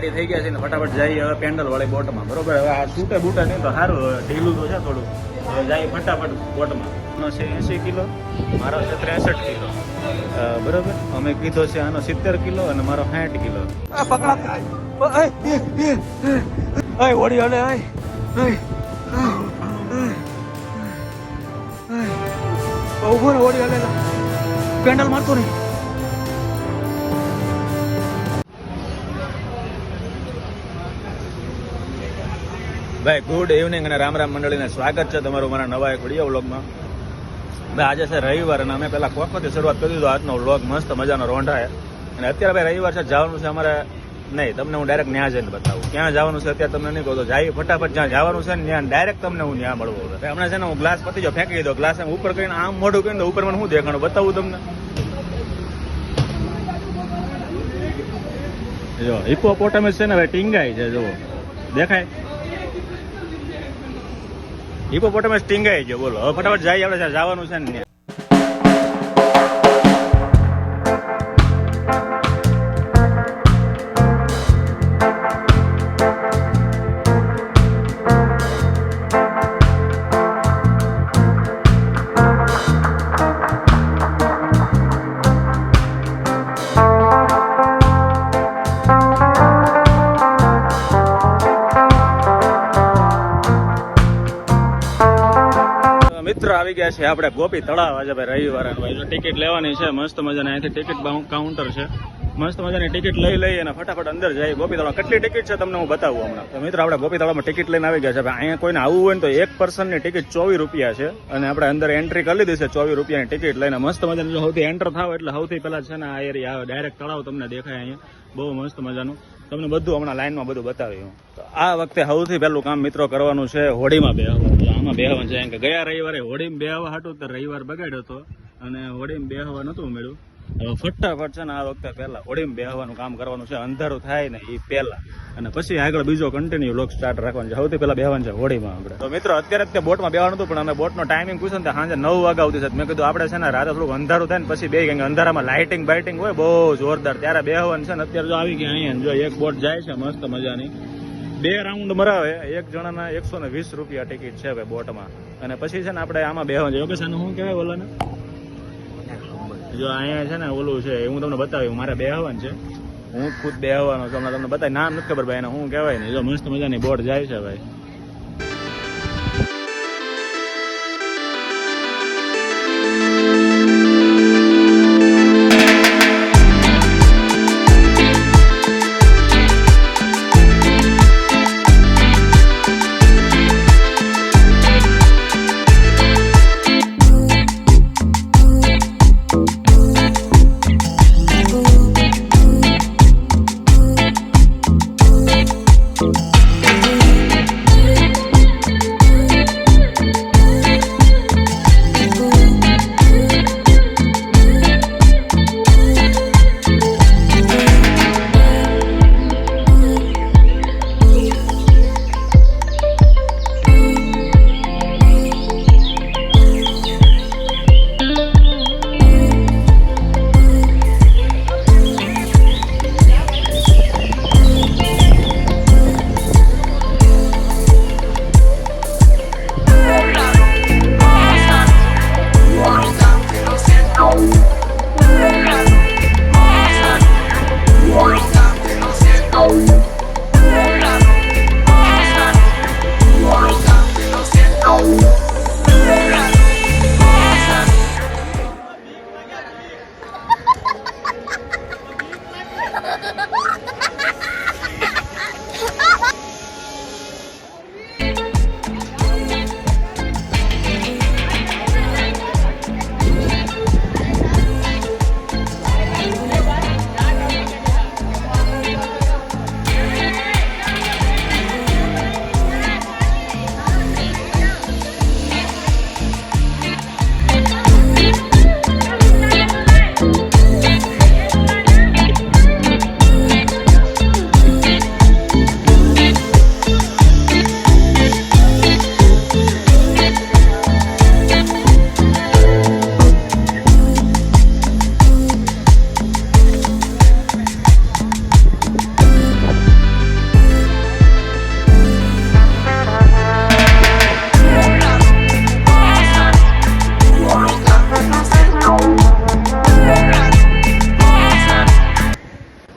Ready થઈ ગયા છે ને ફટાફટ જઈએ હવે પેન્ડલ વાળી બોટમાં. બરોબર, હવે આ છૂટે બૂટા નહીં તો સારું, ઢીલું તો છે થોડું. હવે જઈએ ફટાફટ બોટમાં. આનો છે 80 કિલો, મારો છે 63 કિલો. બરોબર, અમે કીધો છે આનો 70 કિલો અને મારો 60 કિલો. ઓડી હલે ઉભો ને, ઓડી હલે પેન્ડલ મારતો નહીં. ભાઈ ગુડ ઇવનિંગ અને રામ રામ મંડળીને સ્વાગત છે તમારું મારા નવા એક વિડીયો વ્લોગમાં. ભાઈ આજે છે રવિવાર અને અમે પહેલાં કોકમાંથી શરૂઆત કરી દીધો આજનો વ્લોગ. મસ્ત મજાનો રોંઢાય અને અત્યારે ભાઈ રવિવાર છે, જવાનું છે અમારે નહીં. તમને હું ડાયરેક્ટ ત્યાં જઈને બતાવું ક્યાં જવાનું છે અત્યારે તમને નહીં કહું તો જાય ફટાફટ જ્યાં જવાનું છે ને ત્યાં ડાયરેક્ટ તમને હું ત્યાં મળવું. હવે હમણાં છે ને હું ગ્લાસ પતી જાઉં ફેંકી દીધો, ગ્લાસ એમ ઉપર કરીને આમ મોઢું કરીને ઉપર મને શું દેખાણું બતાવું તમને. જો હિપ્પોપોટામસ છે ને ભાઈ ટીંગાઈ છે, જુઓ દેખાય હિપ્પોપોટામસ ટીંગાઈ છે. બોલો હવે ફટાફટ જાય, આપણે જવાનું છે ને. મિત્રો આવી ગયા છે આપણે ગોપી તળાવ. આજે ભાઈ રવિવાર ભાઈ ટિકિટ લેવાની છે મસ્ત મજાની. અહીંથી ટિકિટ કાઉન્ટર છે, મસ્ત મજાની ટિકિટ લઈ અને ફટાફટ અંદર જાય ગોપી તળાવ. કેટલી ટિકિટ છે તમને હું બતાવું હમણાં. તો મિત્રો આપણે ગોપી તળાવમાં ટિકિટ લઈને આવી ગયા છે. અહીંયા કોઈને આવવું હોય ને તો એક પર્સનની ટિકિટ 24 રૂપિયા છે અને આપણે અંદર એન્ટ્રી કરી લીધી છે 24 રૂપિયાની ટિકિટ લઈને. મસ્ત મજાની જો સૌથી એન્ટર થાવ એટલે સૌથી પહેલા છે ને આ એરિયા આવે, ડાયરેક્ટ તળાવ તમને દેખાય અહીંયા. બહુ મસ્ત મજાનું તમને બધું હમણાં લાઈનમાં બધું બતાવ્યું. તો આ વખતે સૌથી પહેલું કામ મિત્રો કરવાનું છે હોડીમાં બેહવાનું. આમાં બેહવાનું છે કે ગયા રવિવારે હોડીમાં બેહવા હાટું તો રવિવાર બગાડ્યો હતો અને હોડીમાં બેહવા નહોતું મળ્યું. હવે ફટાફટ છે ને આ વખતે પહેલા હોડીમાં બેહવાનું કામ કરવાનું છે, અંધારું થાય ને એ પહેલા, અને પછી આગળ બીજો કન્ટિન્યુ લોક સ્ટાર્ટ રાખવાનું છે. સૌથી પહેલા બેહવાનું છે હોડીમાં આપણે. તો મિત્રો અત્યારે જ બોટમાં બેહવાનું હતું પણ અમે બોટનો ટાઈમિંગ પૂછ્યો ને સાંજે 9 વાગ્યા આવતી છે. મેં કીધું આપણે છે ને રાતે થોડુંક અંધારું થાય ને પછી બે કેમ કે અંધારામાં લાઇટિંગ બાઇટિંગ હોય બહુ જોરદાર, ત્યારે બેહવાનું છે ને. અત્યારે જો આવી ગયા અહીંયા જો એક બોટ જાય છે મસ્ત મજાની, 2 રાઉન્ડ મરાવે, એક જણાના 120 રૂપિયા ટિકિટ છે ભાઈ બોટમાં. અને પછી છે ને આપણે આમાં બેહવાનું છે. યોગેશ આનું શું કહેવાય ઓલાને? જો અહીંયા છે ને ઓલું છે હું તમને બતાવ્યું, મારે બેહવાનું છે, હું ખુદ બેહવાનો છું. હમણાં તમને બતાવી, નામ નથી ખબર ભાઈ એને શું કહેવાય ને. જો મસ્ત મજાની બોટ જાય છે ભાઈ.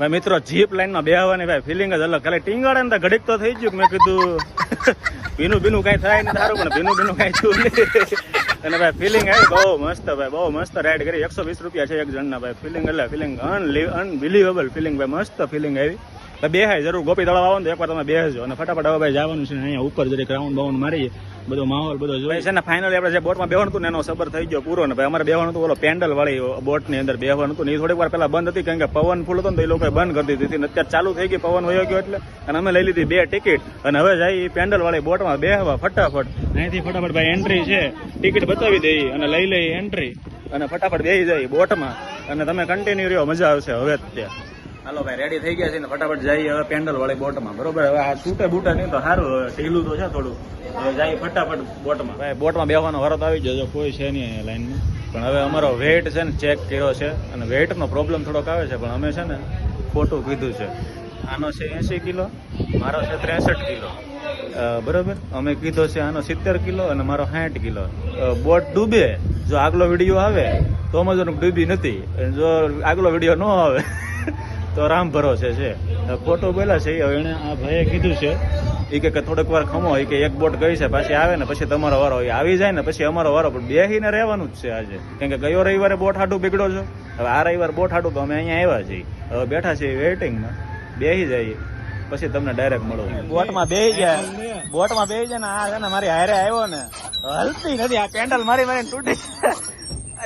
ભાઈ મિત્રો જીપ લાઈનમાં બેહવાની ભાઈ ફિલિંગ જ અલગ. ખાલી ટીંગાડે ને ઘડીક તો થઈ ગયું. મેં કીધું ભીનું ભીનું કઈ થાય ને સારું, પણ ભીનું કઈ થયું નહીં. અને ભાઈ ફિલિંગ આવી બહુ મસ્ત ભાઈ, બહુ મસ્ત રાઈડ કરી. 120 રૂપિયા છે એક જણના ભાઈ. ફિલિંગ એટલે ફિલિંગ અનબિલીવેબલ ફિલિંગ ભાઈ, મસ્ત ફિલિંગ આવી. બેહાય જરૂર, ગોપી તળાવ આવો ને એકવાર તમે બેસજો. અને ફટાફટ હવે ભાઈ જવાનું છે અહીંયા ઉપર જરીક રાઉન્ડ બાઉન્ડ મારીએ, બધો માહોલ બધો જોઈએ છે ને. ફાઇનલી આપણે જે બોટમાં બેવાનું હતું ને એનો સબર થઈ ગયો પૂરો. ને ભાઈ અમારે બેવાનું હતું ઓલો પેન્ડલ વાળી બોટની અંદર બેવાનું હતું ને, એ થોડીક વાર પહેલા બંધ હતી કારણ કે પવન ફૂલ હતો ને તો એ લોકોએ બંધ કરી દીધી હતી. અત્યારે ચાલુ થઈ ગઈ, પવન વયો ગયો એટલે. અને અમે લઈ લીધી 2 ટિકિટ અને હવે જાય પેન્ડલ વાળી બોટમાં બેહવા ફટાફટ. અહીંથી ફટાફટ ભાઈ એન્ટ્રી છે, ટિકિટ બતાવી દઈએ અને લઈ લઈએ એન્ટ્રી અને ફટાફટ બેસી જાય બોટમાં. અને તમે કન્ટિન્યુ રહ્યો, મજા આવશે હવે જ ત્યાં. હાલો ભાઈ રેડી થઈ ગયા છે ને ફટાફટ જઈએ હવે પેન્ડલ વાળી બોટમાં. બરોબર, હવે આ છૂટે બૂટા નહીં તો સારું, ઢીલું તો છે થોડું. હવે જઈએ ફટાફટ બોટમાં. ભાઈ બોટમાં બેસવાનો વરત આવી જજો, કોઈ છે નહીં અહીંયા લાઈનમાં. પણ હવે અમારો વેઇટ છે ને ચેક કર્યો છે અને વેઇટનો પ્રોબ્લેમ થોડોક આવે છે, પણ અમે છે ને ખોટું કીધું છે. આનો છે 80 કિલો, મારો છે 63 કિલો. બરોબર, અમે કીધો છે આનો 70 કિલો અને મારો 60 કિલો. બોટ ડૂબે, જો આગલો વિડીયો આવે તો મજો ડૂબી નથી, જો આગલો વિડીયો ન આવે તો રામ ભરોસે છે. ખોટો બોલા છે હવે એને આ ભાઈએ કીધું છે, એ કે થોડીક વાર ખમો, એ કે એક બોટ ગઈ છે પાછી આવે ને પછી તમારો વારો, એ આવી જાય ને પછી અમારો વારો. પણ બેસીને રહેવાનું જ છે આજે, કેમ કે ગયો રવિવારે બોટ હાટું બીગડો છો. હવે આ રવિવાર બોટ હાટું તો અમે અહીંયા આવ્યા છીએ. હવે બેઠા છીએ વેઇટિંગમાં, બેસી જઈએ પછી તમને ડાયરેક્ટ મળો. બોટમાં બેસી ગયા, બોટમાં બેસી જાય ને આ છે ને મારી હારે આવ્યો ને હલતી નથી. આ પેન્ડલ મારી મારીને તૂટી,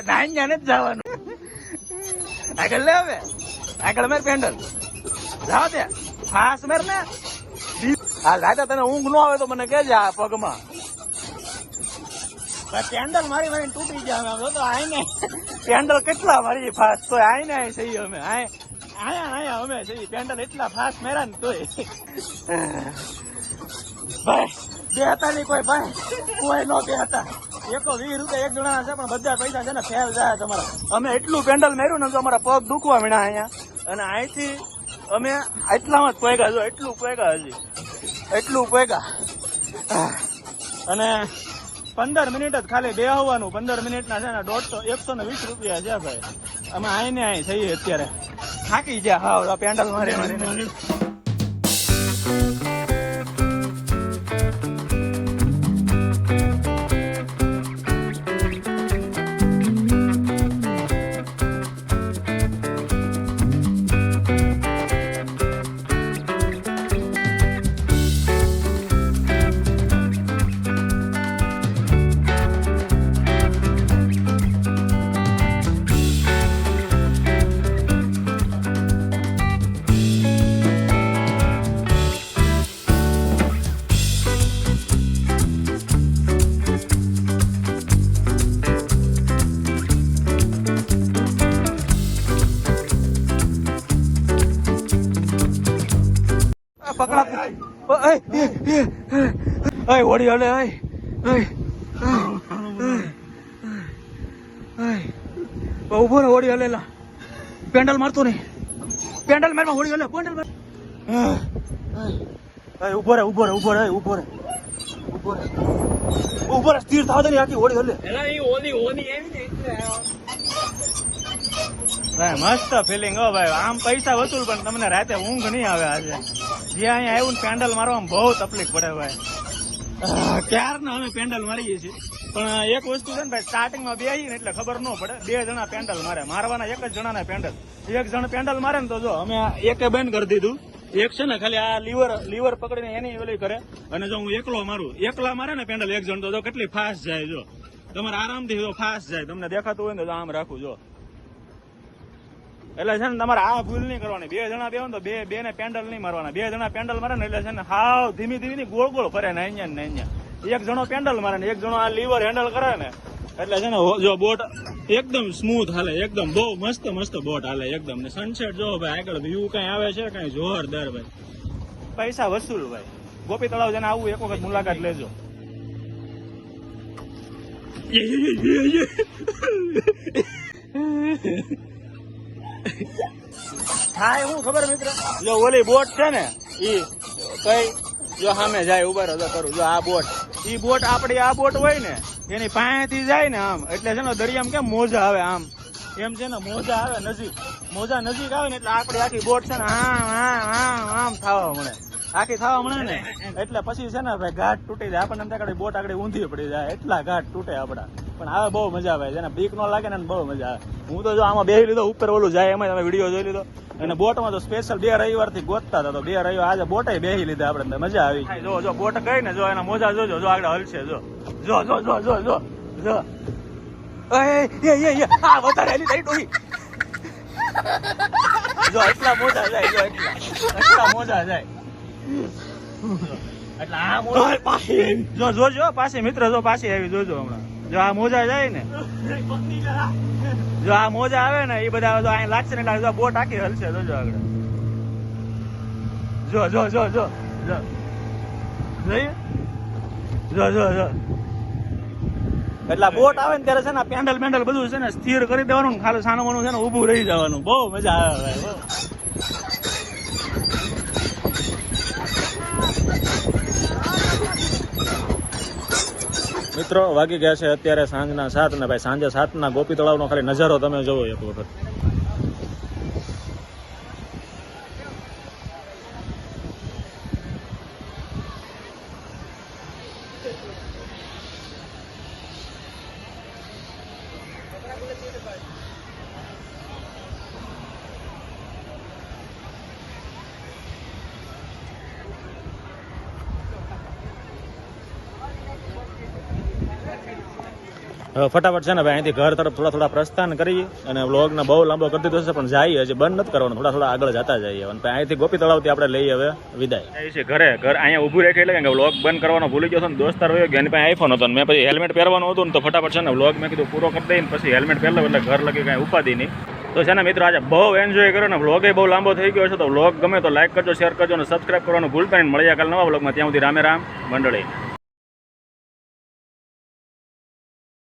નાઈ નથી જવાનું. આગળ લે, હવે આગળ મેર પેન્ડલ જાવ દે ફાસ મેર ને. હા રાજા તને ઊંઘ ન આવે તો મને કહેજે આ પગમાં. પેન્ડલ મારી મારીને તૂટી ગયા. તો આઈને પેન્ડલ કેટલા મારી ફાસ તો આઈને આઈ સહી અમે આયા અમે સહી પેન્ડલ એટલા ફાસ મેરા ને તોય ભાઈ બેહતા નહીં કોઈ, ભાઈ કોઈ ન બેહતા. 120 રૂપિયા એક જણાના છે પણ બધા પૈસા છે ને ફેલ જાય તમારા. અમે એટલું પેન્ડલ મેર્યું ને તો અમારા પગ દુખવા મીણા અહીંયા. અને અહીંથી અમે એટલામાં જ પોગ્યા, જો એટલું પોગ્યા, હજી એટલું પોગ્યા. અને 15 મિનિટ જ ખાલી બેહવાનું. 15 મિનિટના છે ને 120 રૂપિયા છે ભાઈ. અમે આઈને અહીં થઈએ અત્યારે થાકી ગયા. હા પેન્ડલ મારી મારીને. પકડા ઓડી હલે ઉભો ને ઓડી હલેલા. પેન્ડલ મારતો નહીં, પેન્ડલ મારમાં ઓડી હલે. પેન્ડલ ઉભો રે સ્થિર થાવ દે આખી ઓડી હલે. ભાઈ મસ્ત ફિલિંગ હો ભાઈ. આમ પૈસા વસૂલ પણ તમને રાતે ઊંઘ નહીં આવે. આજે જે અહીંયા આવ્યું ને પેન્ડલ મારવામાં બહુ તકલીફ પડે ભાઈ. ક્યારના અમે પેન્ડલ મારીએ છીએ, પણ એક વસ્તુ છે ને ભાઈ, સ્ટાર્ટિંગમાં બેસી ને એટલે ખબર ન પડે. 2 જણા પેન્ડલ મારે, મારવાના એક જ જણાના પેન્ડલ. એક જણ પેન્ડલ મારે ને તો જો અમે એકે બંધ કરી દીધું. એક છે ને ખાલી આ લીવર પકડીને એની ઓલી કરે. અને જો હું એકલો મારું, એકલા મારે ને પેન્ડલ એક જણ તો જો કેટલી ફાસ્ટ જાય. જો તમારે આરામથી જો ફાસ્ટ જાય. તમને દેખાતું હોય ને તો આમ રાખું જો. એટલે છે ને તમારે આ ભૂલ નહીં કરવાની. 2 જણા બેહો તો બે ને પેન્ડલ નહીં મારવાના. 2 જણા પેન્ડલ મારે ને એટલે છે ને હાવ ધીમી ધીમી ગોળ ગોળ ફરે ને અહીંયા ને અહીંયા. એક જણો પેન્ડલ મારે ને એક જણો આ લીવર હેન્ડલ કરે ને એટલે છે ને જો બોટ એકદમ સ્મૂથ હાલે. એકદમ બહુ મસ્ત બોટ હાલે એકદમ. ને સનસેટ જો ભાઈ આગળ વ્યૂ કઈ આવે છે કઈ જોરદાર ભાઈ. પૈસા વસૂલ ભાઈ. ગોપી તળાવ જઈને આવું એક વખત મુલાકાત લેજો. થાય હું ખબર મિત્ર, જો ઓલી બોટ છે ને ઈ કઈ જો સામે જાય ઉભા રહો કરું. જો આ બોટ, ઈ બોટ આપડી આ બોટ હોય ને એની પાસેથી જાય ને આમ એટલે છે ને દરિયામાં કેમ મોજા આવે આમ એમ છે ને મોજા આવે નજીક, મોજા નજીક આવે ને એટલે આપણી આખી બોટ છે ને આમ થવા મળે, આખી થવા મળે ને એટલે પછી છે ને ભાઈ ઘાટ તૂટી જાય, આપણને એમ થાય કે બોટ આગળ ઊંધી પડી જાય, એટલા ઘાટ તૂટે આપડા. પણ આવે બહુ મજા આવે, જેને બીક ન લાગે ને બહુ મજા આવે. હું તો જો આમાં બેસી લીધો, ઉપર ઓલું જાય એમાં તમે વિડીયો જોઈ લીધો. અને બોટમાં તો સ્પેશિયલ 2 રવિવાર થી ગોતતા હતા, તો 2 રવિવાર આજે બોટે બેસી લીધા આપણે, મજા આવી. જો બોટ ગઈ ને, જો એના મોજા જોજો, જો આગળ હલશે, જો જો જો જો જો જો જો આ વધારે હેલી થઈ ડોહી. જો એટલા મોજા જાય, જો એટલા મોજા જાય, એટલે આ મોજા પાછી જો જોજો પાછી મિત્ર, જો પાછી આવી જોજો હમણાં. જો આ મોજા જાય ને, જો આ મોજા આવે ને એ બધા જો અહીં લાગશે ને એટલે બોટ આખી હલશે, જોજો આગળ. જો જો જો જો જો જો જો જો એટલે બોટ આવે ને ત્યારે છે ને પેન્ડલ બધું છે ને સ્થિર કરી દેવાનું, ખાલી સાનું છે ને ઊભું રહી જવાનું, બહુ મજા આવે ભાઈ. મિત્રો વાગી ગયા છે અત્યારે સાંજના 7 ને ભાઈ સાંજે 7 ગોપી તળાવનો ખાલી નજારો તમે જોવો એક વખત. ફટાફટ છે ને ભાઈ અહીંથી ઘર તરફ થોડા પ્રસ્થાન કરી અને વ્લોગને બહુ લાંબો કરી દીધો છે, પણ જાય હજી બંધ નથી કરવાનું, થોડા આગળ જતા જઈએ. અને અહીંથી ગોપી તળાવથી આપણે લઈએ હવે વિદાય. એ છે ઘર અહીંયા ઊભું રાખી એટલે કે વ્લોગ બંધ કરવાનો ભૂલી ગયો હતો ને, દોસ્તાર હોય ગયો, એની પાસે આઈફોન હતો ને મેં પછી હેલ્મેટ પહેરવાનું હતું ને, તો ફટાફટ છે ને વ્લોગ મેં કીધું પૂરો કરી દઈને પછી હેલ્મેટ પહેરલો, એટલે ઘર લગી કાંઈ ઉપાધી નહીં. તો છે ને મિત્રો આજે બહુ એન્જોય કર્યો ને, વ્લોગ બહુ લાંબો થઈ ગયો છે, તો વ્લોગ ગમે તો લાઈક કરજો, શેર કરજો અને સબસ્ક્રાઈબ કરવાનું ભૂલતા નહીં. મળીએ કાલે નવા વ્લોગમાં, ત્યાં સુધી રામે રામ મંડળી.